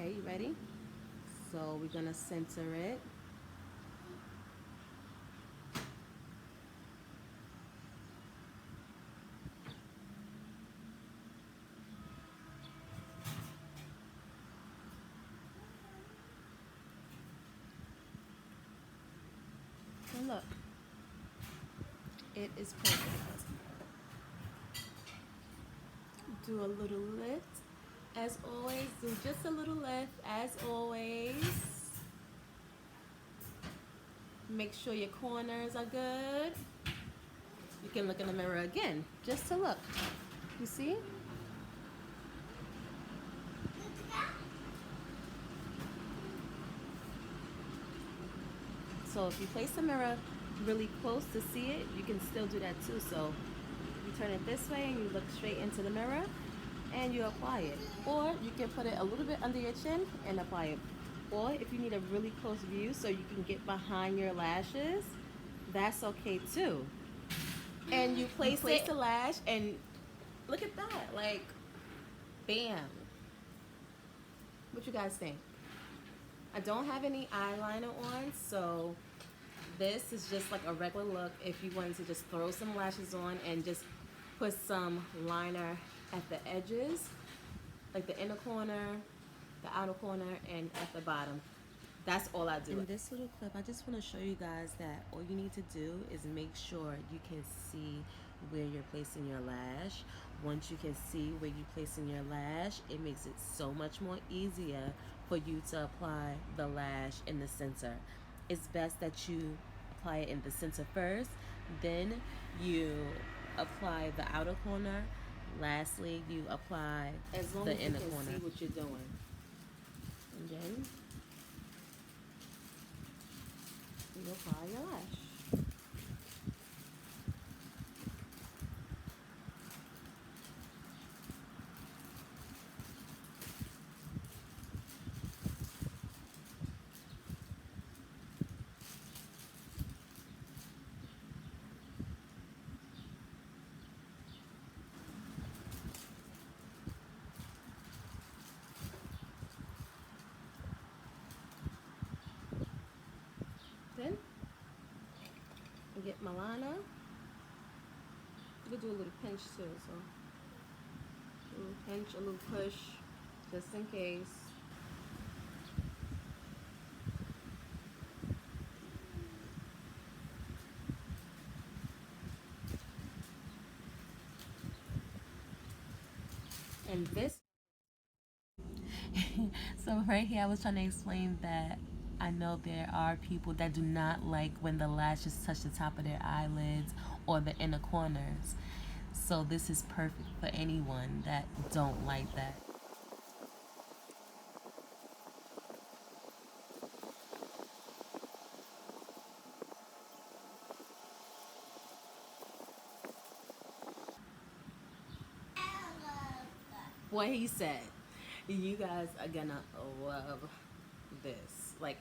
Okay, you ready? So we're gonna center it. And look, it is perfect. Do a little lift. As always, do just a little lift, as always. Make sure your corners are good. You can look in the mirror again, just to look. You see? So if you place the mirror really close to see it, you can still do that too. So you turn it this way and you look straight into the mirror and you apply it. Or you can put it a little bit under your chin and apply it. Or if you need a really close view so you can get behind your lashes, that's okay too. And you place the lash and look at that, like, bam. What you guys think? I don't have any eyeliner on, so this is just like a regular look if you wanted to just throw some lashes on and just put some liner at the edges, like the inner corner, the outer corner, and at the bottom. That's all I do. In this little clip, I just want to show you guys that all you need to do is make sure you can see where you're placing your lash. Once you can see where you're placing your lash, it makes it so much more easier for you to apply the lash in the center. It's best that you apply it in the center first, then you apply the outer corner. Lastly, you apply the inner corner. See what you're doing. And then you apply your lash. Then I get my liner. You could do a little pinch too, so a little pinch, a little push, just in case. And this so right here I was trying to explain that I know there are people that do not like when the lashes touch the top of their eyelids or the inner corners. So this is perfect for anyone that don't like that. What he said. You guys are gonna love this. Like,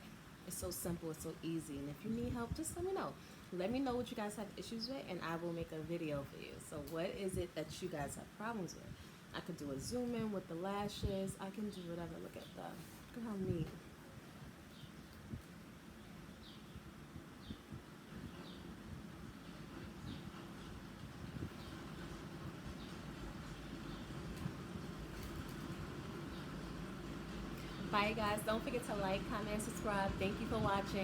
it's so simple, it's so easy. And if you need help, just let me know. Let me know what you guys have issues with, and I will make a video for you. So what is it that you guys have problems with? I could do a zoom in with the lashes. I can do whatever. Look at that. Look at how neat. Bye guys. Don't forget to like, comment, subscribe. Thank you for watching.